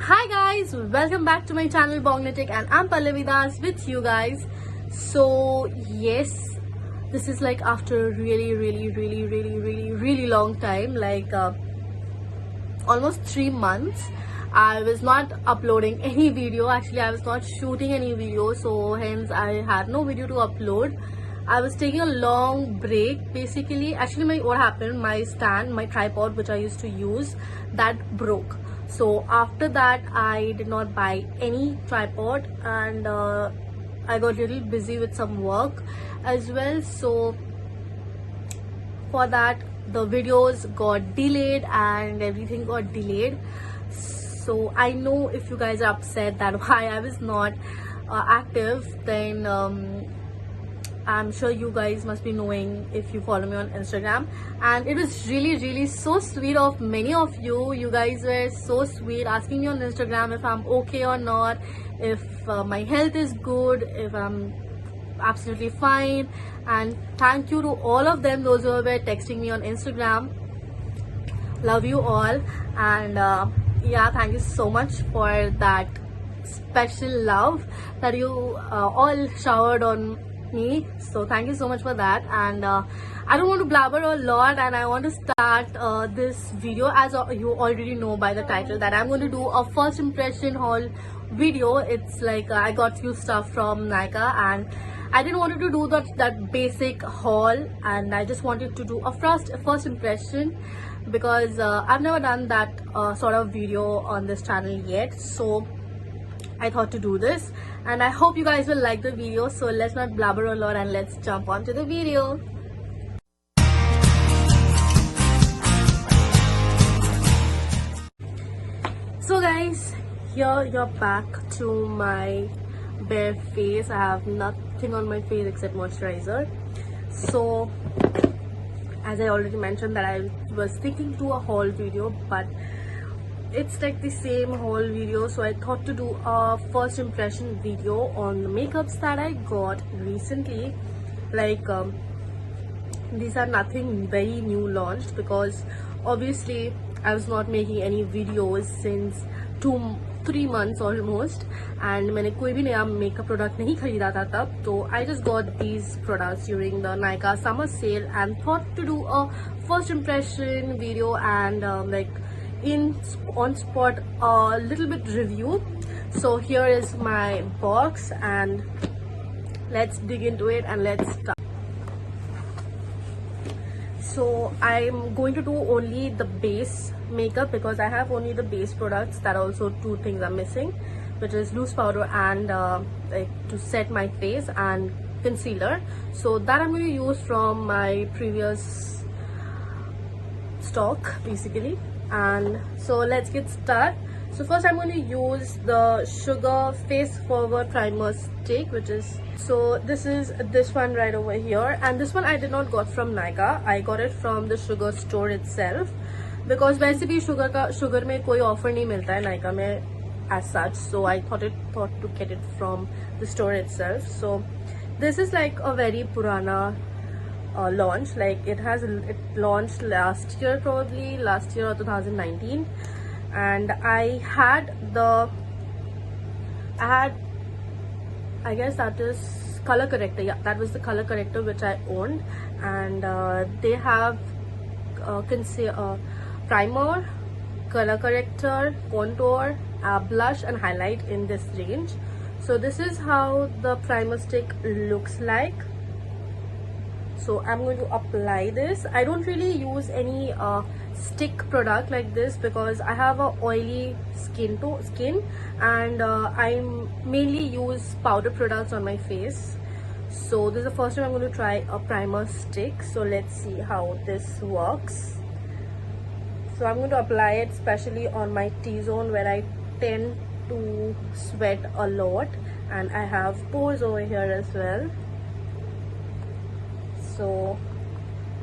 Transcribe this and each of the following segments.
Hi guys, welcome back to my channel Bongnetic, and I'm Pallavi Das with you guys. So yes, this is like after a really long time, like almost 3 months. I was not uploading any video. Actually, I was not shooting any video, so hence I had no video to upload. I was taking a long break basically. Actually, what happened, my stand, my tripod which I used to use, that broke. So after that I did not buy any tripod, and I got a little busy with some work as well. So for that the videos got delayed and everything got delayed. So I know if you guys are upset that why I was not active, then I'm sure you guys must be knowing if you follow me on Instagram. And it was really so sweet of many of you. You guys were so sweet asking me on Instagram if I'm okay or not, if my health is good, if I'm absolutely fine. And thank you to all of them, those who were texting me on Instagram. Love you all. And yeah, thank you so much for that special love that you all showered on me. So thank you so much for that. And I don't want to blabber a lot, and I want to start this video, as you already know by the title, that I'm going to do a first impression haul video. It's like I got few stuff from Nykaa, and I didn't want to do that basic haul, and I just wanted to do a first impression, because I've never done that sort of video on this channel yet. So I thought to do this, and I hope you guys will like the video. So let's not blabber a lot and let's jump on to the video. So guys, here you're back to my bare face. I have nothing on my face except moisturizer. So as I already mentioned that I was thinking to a haul video, but it's like the same haul video, so I thought to do a first impression video on the makeups that I got recently. Like these are nothing very new launched, because obviously I was not making any videos since 2-3 months almost, and मैंने कोई भी नया makeup product नहीं खरीदा था तब. तो I just got these products during the Nykaa summer sale and thought to do a first impression video and like on spot a little bit review. So here is my box, and let's dig into it and let's start. So I'm going to do only the base makeup, because I have only the base products. That also two things I'm missing, which is loose powder and like to set my face, and concealer. So that I'm going to use from my previous stock basically. And so let's get started. So first I'm going to use the Sugar Face Forward Primer Stick, which is, so this is this one right over here, and this one I did not got from Nykaa. I got it from the Sugar store itself, because वैसे भी sugar में कोई offer नहीं मिलता है Nykaa में as such. So I thought to get it from the store itself. So this is like a very purana launch. Like it launched last year, probably last year or 2019, and I guess that is color corrector. Yeah, that was the color corrector which I owned. And they have primer, color corrector, contour, blush and highlight in this range. So this is how the primer stick looks like. So I'm going to apply this. I don't really use any stick product like this, because I have a oily skin, and I mainly use powder products on my face. So this is the first time I'm going to try a primer stick. So let's see how this works. So I'm going to apply it especially on my T-zone, where I tend to sweat a lot, and I have pores over here as well. So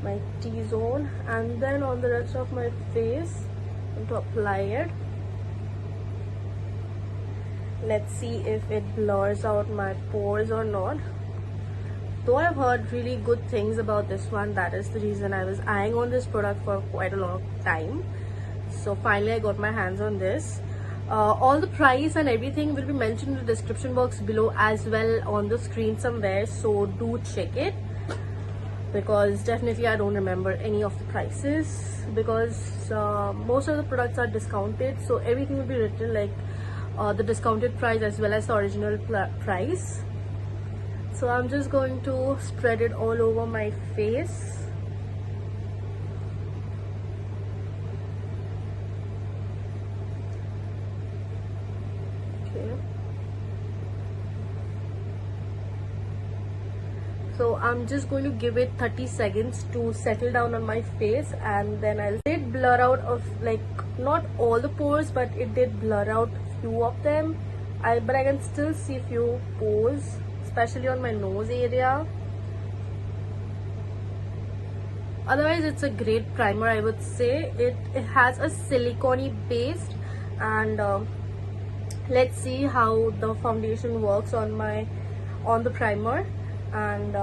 my T-zone, and then on the rest of my face I'm going to apply it. Let's see if it blurs out my pores or not. Though I've heard really good things about this one, that is the reason I was eyeing on this product for quite a long time. So finally I got my hands on this. All the price and everything will be mentioned in the description box below as well on the screen somewhere, so do check it, because definitely I don't remember any of the prices, because most of the products are discounted, so everything will be written like the discounted price as well as the original price. So I'm just going to spread it all over my face. So I'm just going to give it 30 seconds to settle down on my face, and then I'll it blur out of like not all the pores, but it did blur out few of them. But I can still see few pores, especially on my nose area. Otherwise, it's a great primer, I would say. It has a silicone base, and let's see how the foundation works on the primer. And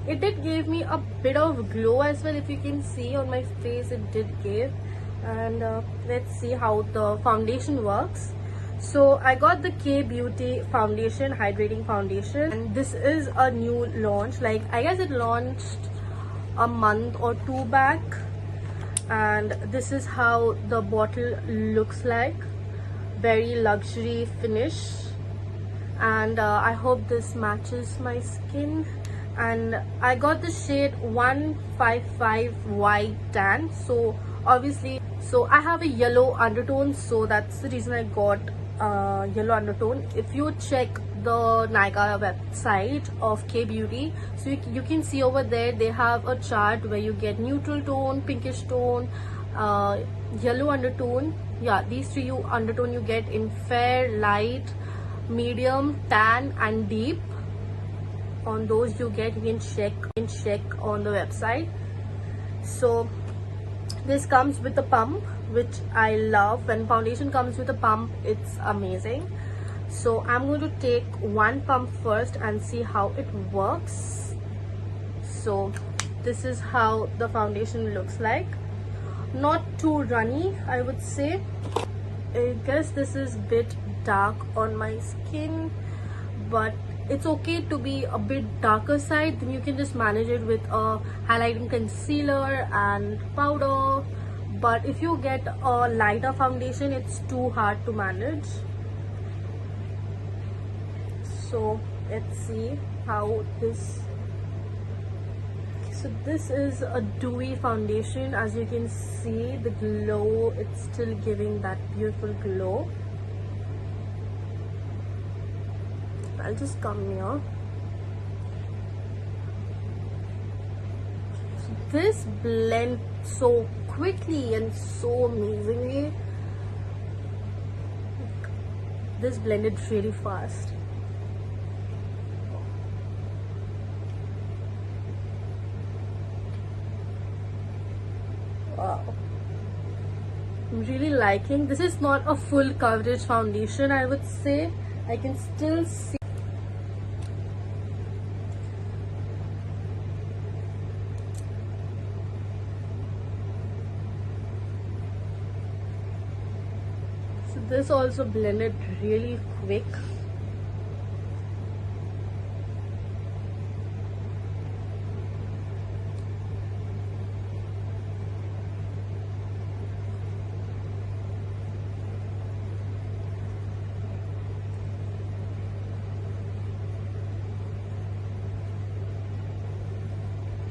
it did give me a bit of glow as well. If you can see on my face, it did give. And let's see how the foundation works. So I got the K Beauty foundation, hydrating foundation, and this is a new launch. Like, I guess it launched a month or two back, and this is how the bottle looks like. Very luxury finish, and I hope this matches my skin. And I got the shade 155 white tan, so obviously, so I have a yellow undertone, so that's the reason I got yellow undertone. If you check the Nykaa website of K Beauty, so you can see over there they have a chart where you get neutral tone, pinkish tone, yellow undertone. Yeah, these three undertone you get in fair, light, medium, tan and deep. On those you can check on the website. So this comes with a pump, which I love. When foundation comes with a pump, it's amazing. So I'm going to take one pump first and see how it works. So this is how the foundation looks like. Not too runny, I would say. I guess this is a bit dark on my skin, but it's okay to be a bit darker side. Then you can just manage it with a highlighting concealer and powder. But if you get a lighter foundation, it's too hard to manage. So let's see how this. So this is a dewy foundation. As you can see, the glow, it's still giving that beautiful glow. I'll just come here. So this blends so quickly and so amazingly. This blended really fast. Wow. I'm really liking. This is not a full coverage foundation, I would say. I can still see. So this also blended really quick.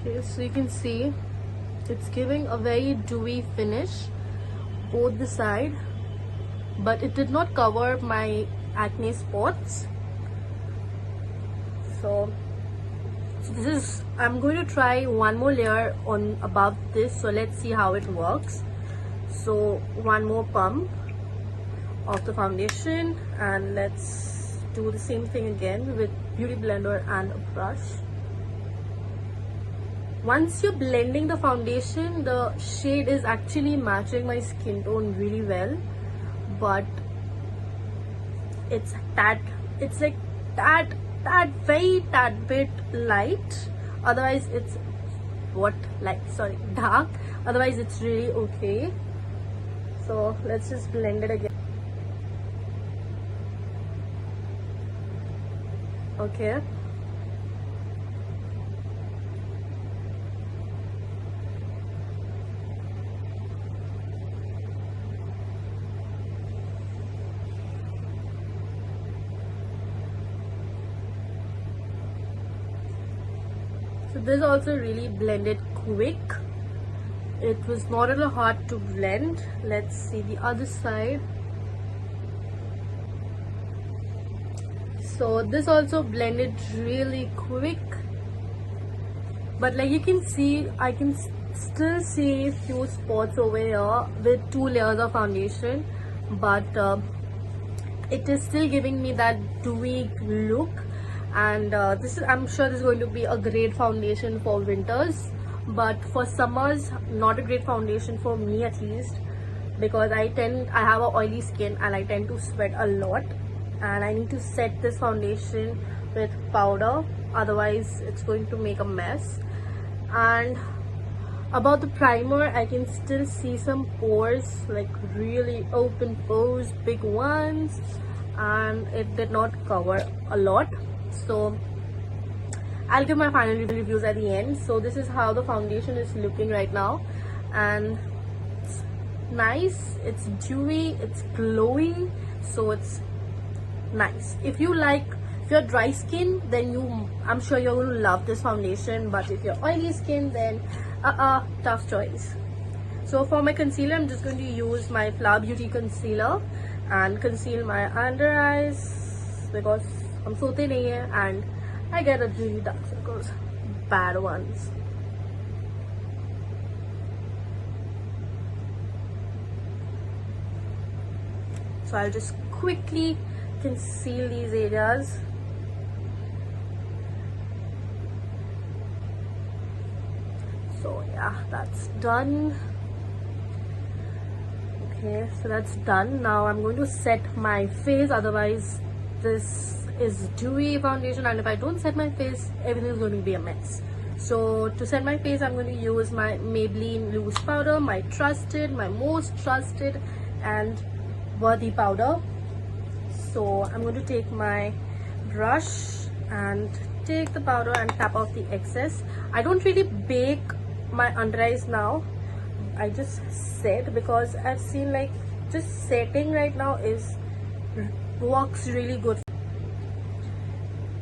Okay, so you can see it's giving a very dewy finish both the side, but it did not cover my acne spots. So this is, I'm going to try one more layer on above this, so let's see how it works. So one more pump of the foundation, and let's do the same thing again with beauty blender and a brush. Once you're blending the foundation, the shade is actually matching my skin tone really well, but it's like that very tad bit light. Otherwise it's dark. Otherwise it's really okay. So let's just blend it again. Okay. So this also really blended quick. It was not at all hard to blend. Let's see the other side. So this also blended really quick, but like you can see, I can still see a few spots over here with 2 layers of foundation, but it is still giving me that dewy look. And this is, I'm sure this is going to be a great foundation for winters, but for summers not a great foundation for me, at least, because I have a oily skin and I tend to sweat a lot, and I need to set this foundation with powder, otherwise it's going to make a mess. And about the primer, I can still see some pores, like really open pores, big ones, and it did not cover a lot. So I'll give my final reviews at the end. So this is how the foundation is looking right now, and it's nice, it's dewy, it's glowing, so it's nice. If you're dry skin, then I'm sure you're going to love this foundation, but if you're oily skin, then tough choice. So for my concealer, I'm just going to use my Flower Beauty concealer and conceal my under eyes, because I'm so thin here and I get a really dark circles, bad ones. So I'll just quickly conceal these areas. So yeah, that's done. Okay, so that's done. Now I'm going to set my face, otherwise this is dewy foundation, and if I don't set my face, everything is going to be a mess. So to set my face, I'm going to use my Maybelline loose powder, my most trusted and worthy powder. So I'm going to take my brush and take the powder and tap off the excess. I don't really bake my under eyes now, I just set, because I've seen like just setting right now works really good.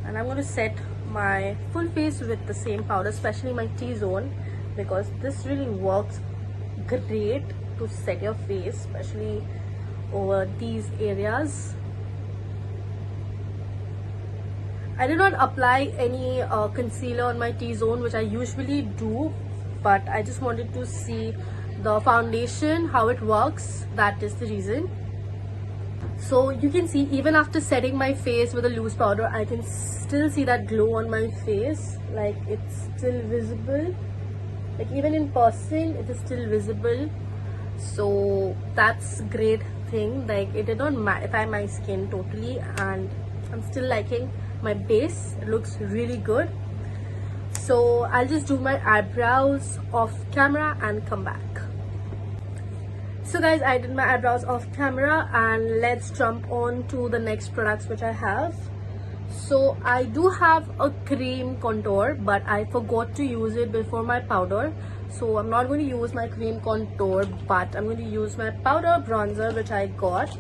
And I'm going to set my full face with the same powder, especially my T-zone, because this really works great to set your face, especially over these areas. I did not apply any concealer on my T-zone, which I usually do, but I just wanted to see the foundation, how it works. That is the reason. So you can see, even after setting my face with a loose powder, I can still see that glow on my face. Like, it's still visible, like even in person it is still visible. So that's great thing. Like, it did not mattify my skin totally, and I'm still liking my base. It looks really good. So I'll just do my eyebrows off camera and come back. So guys, I did my eyebrows off camera, and let's jump on to the next products which I have. So I do have a cream contour, but I forgot to use it before my powder. So I'm not going to use my cream contour, but I'm going to use my powder bronzer which I got.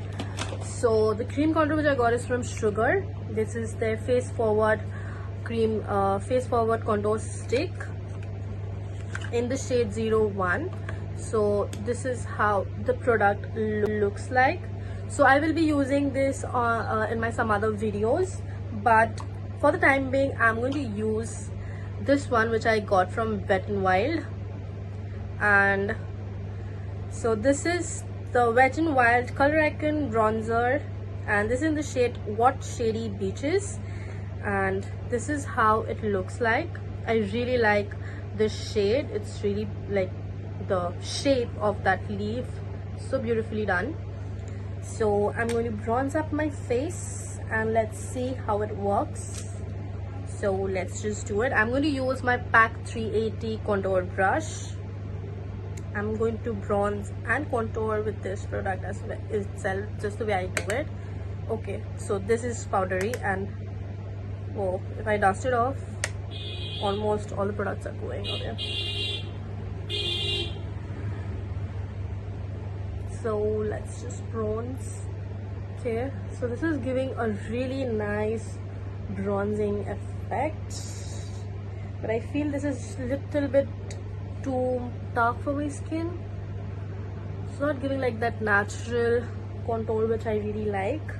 So the cream contour which I got is from Sugar. This is their face forward cream face forward contour stick in the shade 01. So this is how the product looks like. So I will be using this in my some other videos, but for the time being I'm going to use this one which I got from Wet n Wild. And so this is the Wet n Wild Color Icon bronzer, and this is in the shade What Shady Beaches, and this is how it looks like. I really like this shade. It's really like the shape of that leaf, so beautifully done. So I'm going to bronze up my face, and let's see how it works. So let's just do it. I'm going to use my PAC 380 contour brush. I'm going to bronze and contour with this product as well itself, just the way I do it. Okay, so this is powdery, and Oh, if I dust it off, almost all the products are going away. So let's just bronze. Okay, so this is giving a really nice bronzing effect, but I feel this is a little bit too dark for my skin. It's not giving like that natural contour which I really like.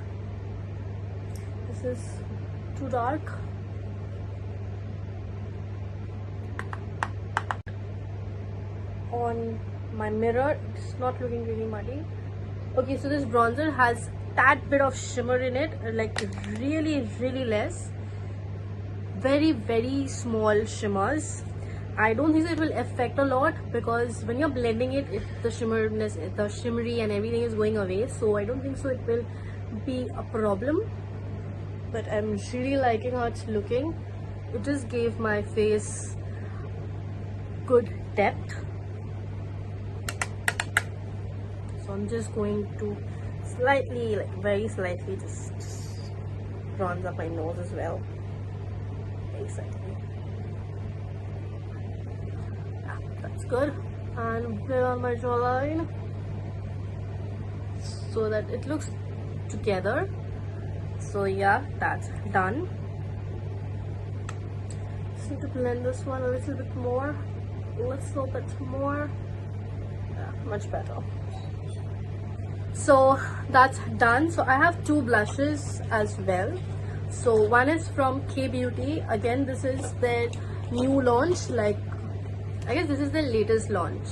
This is too dark. On my mirror, it's not looking really muddy. Okay, so this bronzer has that bit of shimmer in it, like really less, very small shimmers. I don't think it will affect a lot because when you're blending it, the shimmerness, the shimmery and everything is going away, so I don't think so it will be a problem. But I'm really liking how it's looking. It just gave my face good depth. So I'm just going to slightly, like very slightly, just bronze up my nose as well. Very slightly. Yeah, that's good. And blend on my jawline so that it looks together. So yeah, that's done. Just need to blend this one a little bit more. A little bit more. Yeah, much better. So that's done. So I have two blushes as well. So one is from K Beauty. Again, this is their new launch. Like, I guess this is the latest launch,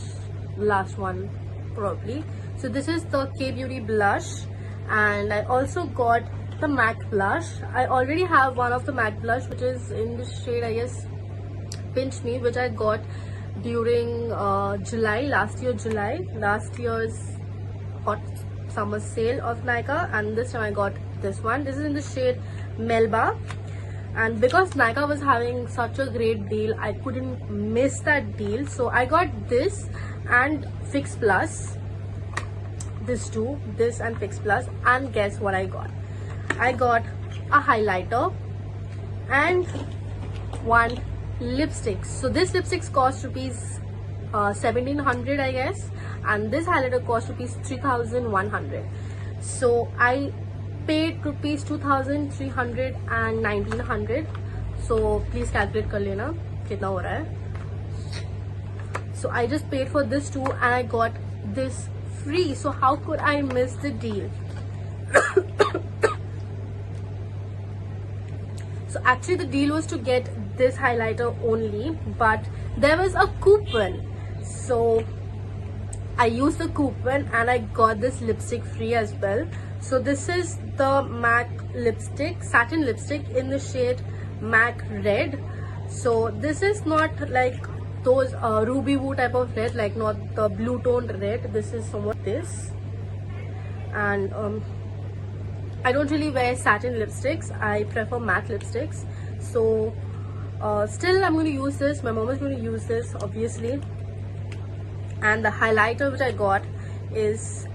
last one probably. So this is the K Beauty blush, and I also got the MAC blush. I already have one of the MAC blush, which is in the shade, I guess, Pinch Me, which I got during last year's hot summer sale of Nykaa, and this time I got this one. This is in the shade Melba, and because Nykaa was having such a great deal, I couldn't miss that deal, so I got this and Fix Plus. This too, this and Fix Plus. And guess what I got? I got a highlighter and one lipstick. So this lipstick cost rupees 1700, I guess, and this highlighter cost rupees 3100. So I paid rupees 2300 and 1900. So please calculate kar lena kitna ho raha hai. So I just paid for this too, and I got this free. So how could I miss the deal? So actually the deal was to get this highlighter only, but there was a coupon, so I used the coupon and I got this lipstick free as well. So this is the MAC lipstick, satin lipstick in the shade MAC Red. So this is not like those ruby woo type of red, like not the blue toned red. This is somewhat this, and I don't really wear satin lipsticks. I prefer matte lipsticks. So still I'm going to use this. My mom is going to use this, obviously. And the highlighter which I got is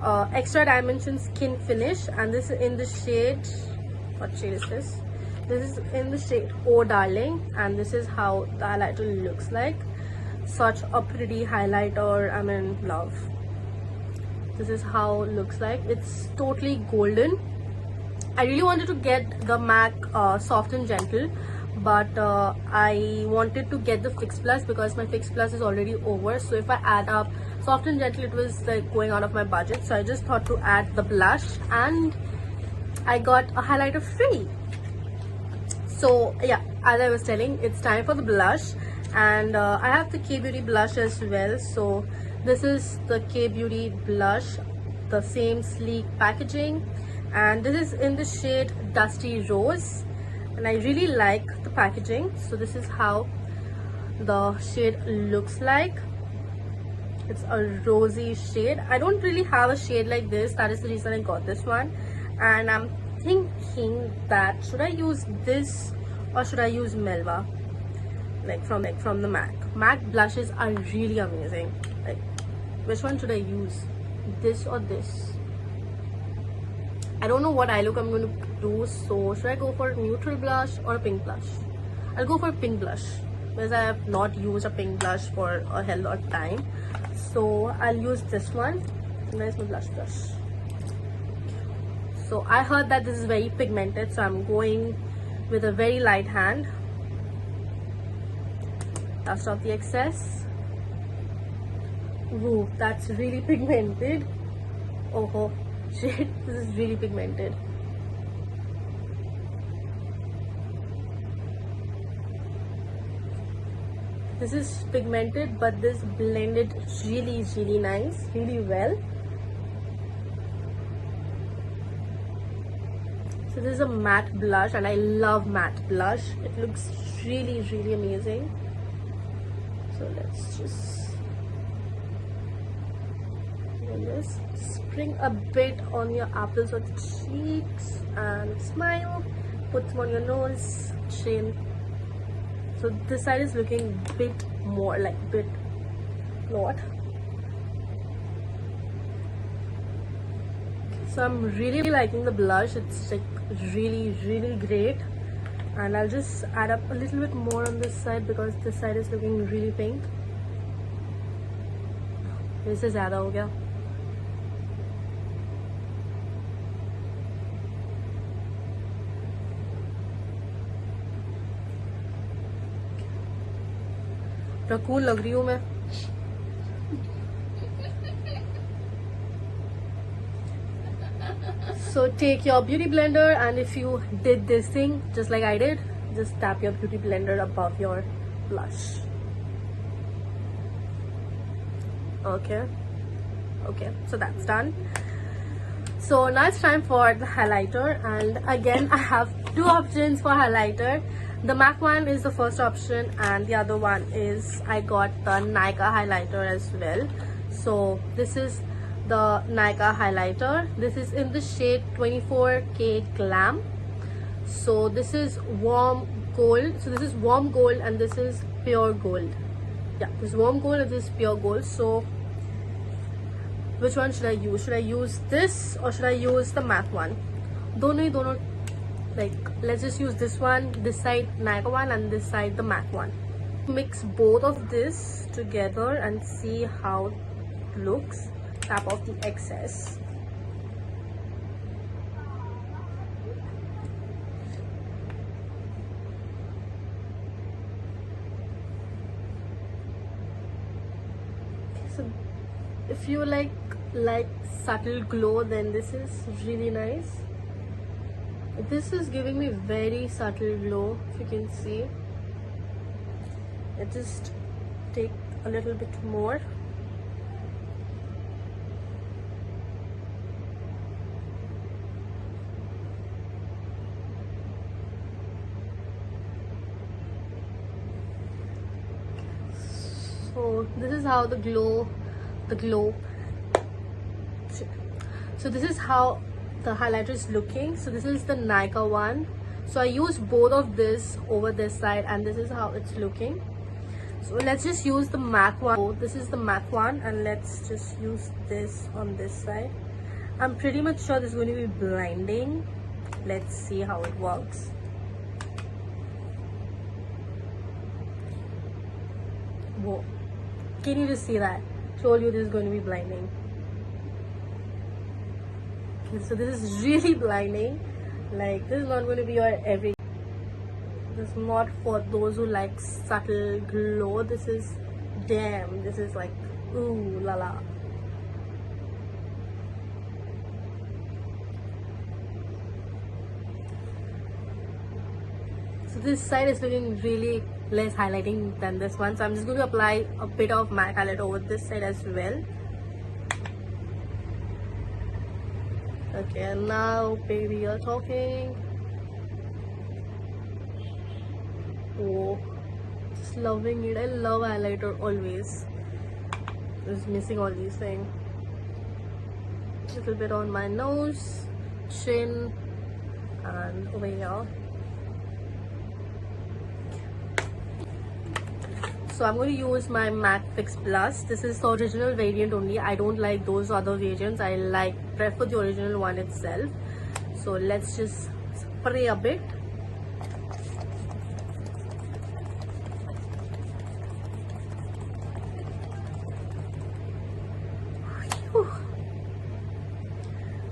Extra Dimension Skin Finish, and this is in the shade, what shade is this? This is in the shade Oh Darling, and this is how the highlighter looks like. Such a pretty highlighter. I'm in love. This is how it looks like. It's totally golden. I really wanted to get the MAC Soft and Gentle, but I wanted to get the Fix Plus because my Fix Plus is already over. So if I add up Soft and Gentle, it was like going out of my budget. So I just thought to add the blush, and I got a highlighter free. So yeah, as I was telling, it's time for the blush, and I have the K Beauty blush as well. So this is the K Beauty blush, the same sleek packaging, and this is in the shade Dusty Rose, and I really like the packaging. So this is how the shade looks like. It's a rosy shade. I don't really have a shade like this. That is the reason I got this one, and I'm thinking that should I use this or should I use Melba, like from the MAC blushes are really amazing. Like, which one should I use, this or this? I don't know what eye look I'm going to do. So should I go for neutral blush or a pink blush? I'll go for pink blush because I have not used a pink blush for a hell lot of time. So I'll use this one. Where's my blush brush? So I heard that this is very pigmented, so I'm going with a very light hand. Dust off the excess. Ooh, that's really pigmented. Oh shit, this is really pigmented. This is pigmented, but this blended really nice, really well. So this is a matte blush, and I love matte blush. It looks really amazing. So let's just do this. Spring a bit on your apples or the cheeks and smile. Put some on your nose, chin. So this side is looking bit more like not. So I'm really liking the blush. It's like really great, and I'll just add up a little bit more on this side because this side is looking really pink. This is ज़्यादा हो गया. Cool लग रही हूँ मैं. So take your beauty blender, and if you did this thing just like I did, just tap your beauty blender above your blush. Okay, so that's done. So now it's time for the highlighter, and again I have two options for highlighter. The MAC one is the first option, and the other one is I got the Nykaa highlighter as well. So this is the Nykaa highlighter. This is in the shade 24K Glam. So this is warm gold. So this is warm gold, and this is pure gold. Yeah, this is warm gold and this is pure gold. So which one should I use? Should I use this or should I use the MAC one? Dono, like, let's just use this one, this side Nykaa one, and this side the MAC one. Mix both of this together and see how it looks. Tap off the excess. So if you like subtle glow, then this is really nice. This is giving me very subtle glow, if you can see. I just take a little bit more. So this is how the glow. So this is how the highlighter is looking. So this is the Nykaa one. So I use both of this over this side, and this is how it's looking. So let's just use the MAC one. So this is the MAC one, and let's just use this on this side. I'm pretty much sure this is going to be blinding. Let's see how it works. Whoa, can you just see that? Told you this is going to be blinding. So this is really blinding. Like, this is not going to be your every. This is not for those who like subtle glow. This is damn. This is like ooh la la. So this side is looking really less highlighting than this one. So I'm just going to apply a bit of MAC highlight over this side as well. Okay, and now baby, you're talking. Oh, just loving it. I love highlighter always. Just missing all these things. Little bit on my nose, chin, and over here. So I'm going to use my MAC Fix Plus. This is the original variant only. I don't like those other variants. I prefer the original one itself. So let's just spray a bit.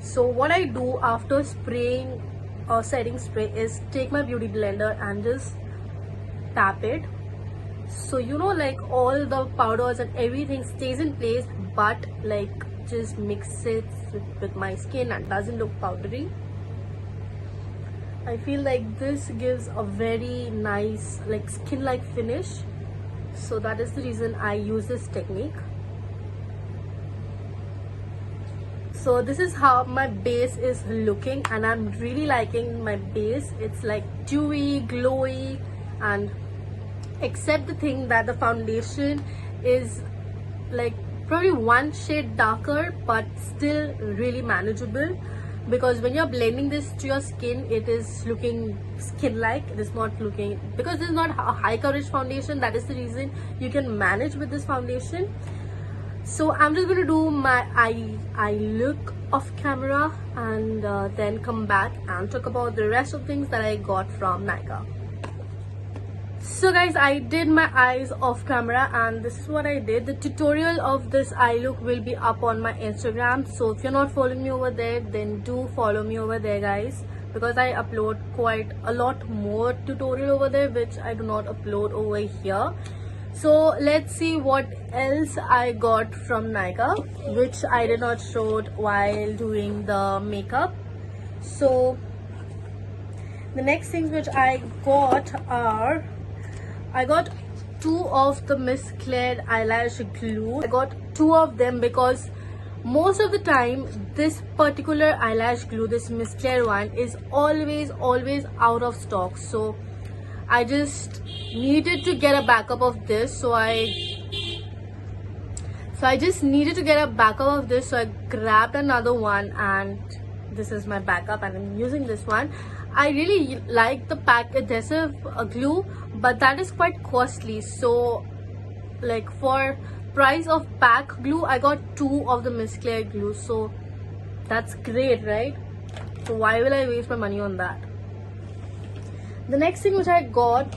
So what I do after spraying or setting spray is take my beauty blender and just tap it. So like all the powders and everything stays in place, but like just mix it with my skin and doesn't look powdery. I feel like this gives a very nice like skin-like finish. So that is the reason I use this technique. So this is how my base is looking, and I'm really liking my base. It's like dewy, glowy, and except the thing that the foundation is like probably one shade darker, but still really manageable, because when you're blending this to your skin, it is looking skin-like. It is not looking, because this is not a high coverage foundation. That is the reason you can manage with this foundation. So I'm just going to do my eye look off camera, and then come back and talk about the rest of things that I got from Nykaa. So guys, I did my eyes off camera, and this is what I did. The tutorial of this eye look will be up on my Instagram. So if you're not following me over there, then do follow me over there, guys, because I upload quite a lot more tutorial over there, which I do not upload over here. So let's see what else I got from Nykaa, which I did not show while doing the makeup. So the next things which I got are, I got 2 of the Miss Claire eyelash glue. I got 2 of them because most of the time this particular eyelash glue, this Miss Claire one, is always out of stock. So I just needed to get a backup of this, so I just needed to get a backup of this, so I grabbed another one, and this is my backup, and I'm using this one. I really like the pack adhesive glue, but that is quite costly. So like for price of pack glue, I got 2 of the Miss Claire glue, so that's great, right? So why will I waste my money on that? The next thing which I got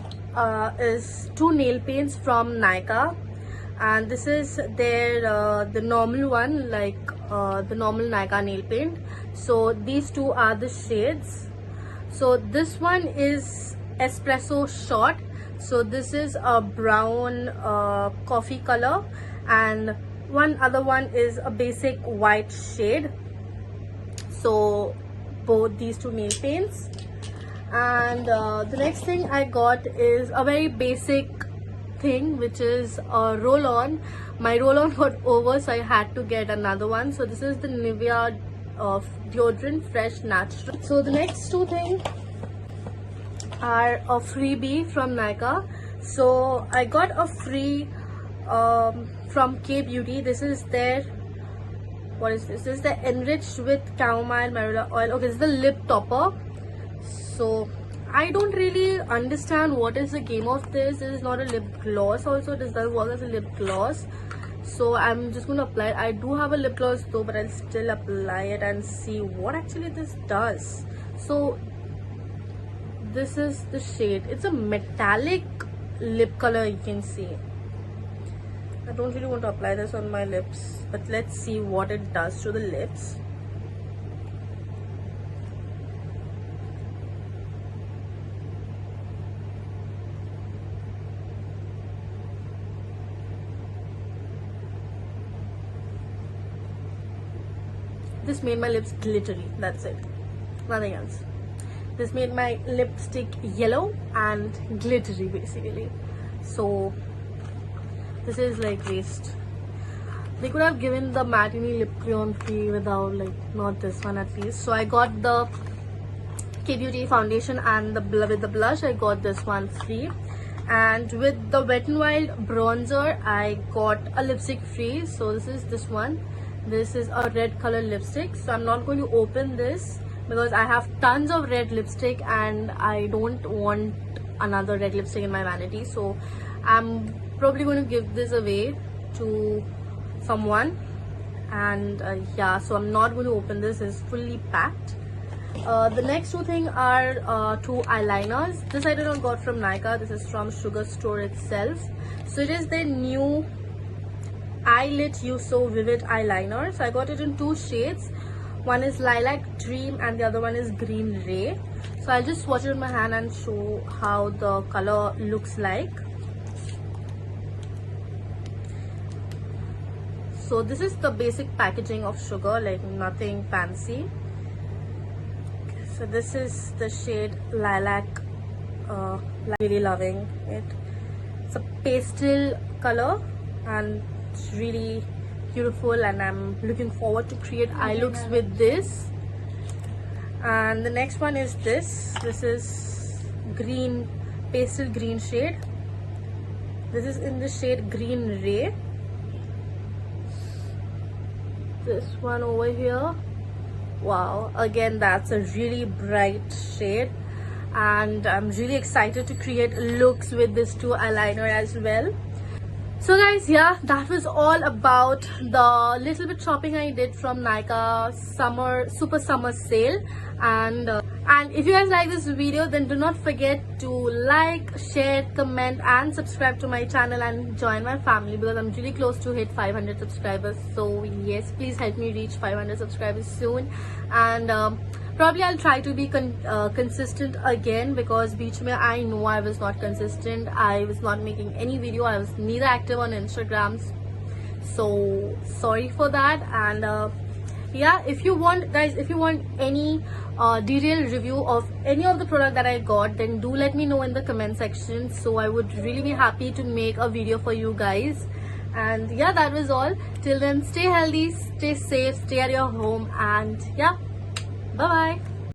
is 2 nail paints from Nykaa, and this is their the normal one, like the normal Nykaa nail paint. So these 2 are the shades. So this one is espresso shot. So this is a brown coffee color, and one other one is a basic white shade. So both these 2 nail paints. And the next thing I got is a very basic thing, which is a roll-on. My roll-on got over, so I had to get another one. So this is the Nivea deodorant Fresh Natural. So the next 2 things are a freebie from Nykaa. So I got a free from K Beauty. This is their, what is this? This is the enriched with chamomile marula oil. Okay, this is the lip topper. So I don't really understand what is the game of this. This is not a lip gloss also. This doesn't work as a lip gloss. So I'm just going to apply it. I do have a lip gloss though, but I'll still apply it and see what actually this does. So this is the shade. It's a metallic lip color, you can see. I don't really want to apply this on my lips, but let's see what it does to the lips. This made my lips glittery, that's it, nothing else. This made my lipstick yellow and glittery basically. So this is like waste. They could have given the matinee lip crayon free without, like, not this one at least. So I got the K Beauty foundation, and with the blush I got this one free. And with the Wet n Wild bronzer I got a lipstick free. So this is this one. This is a red color lipstick. So I'm not going to open this because I have tons of red lipstick and I don't want another red lipstick in my vanity. So I'm probably going to give this away to someone. And yeah, so I'm not going to open this. It's fully packed. The next two things are two eyeliners. This I did not got from Nykaa. This is from Sugar Store itself. So it is the new Eyelit You So Vivid eyeliner. So I got it in two shades. One is Lilac Dream and the other one is Green Ray. So I'll just swatch it in my hand and show how the color looks like. So this is the basic packaging of Sugar, like nothing fancy. So this is the shade Lilac. Really loving it. It's a pastel color and it's really beautiful, and I'm looking forward to create eye looks with this. And the next one is this is green, pastel green shade. This is in the shade Green Ray. This one over here, wow, again that's a really bright shade, and I'm really excited to create looks with this two eyeliner as well. So guys, yeah, that was all about the little bit shopping I did from Nykaa super summer sale. And if you guys like this video, then do not forget to like, share, comment and subscribe to my channel and join my family, because I'm really close to hit 500 subscribers. So yes, please help me reach 500 subscribers soon. And probably I'll try to be consistent again, because beach mein I know I was not consistent. I was not making any video. I was neither active on Instagram, so sorry for that. And yeah, if you want, guys, if you want any detailed review of any of the product that I got, then do let me know in the comment section. So I would really be happy to make a video for you guys. And yeah, that was all. Till then, stay healthy, stay safe, stay at your home, and yeah, bye bye.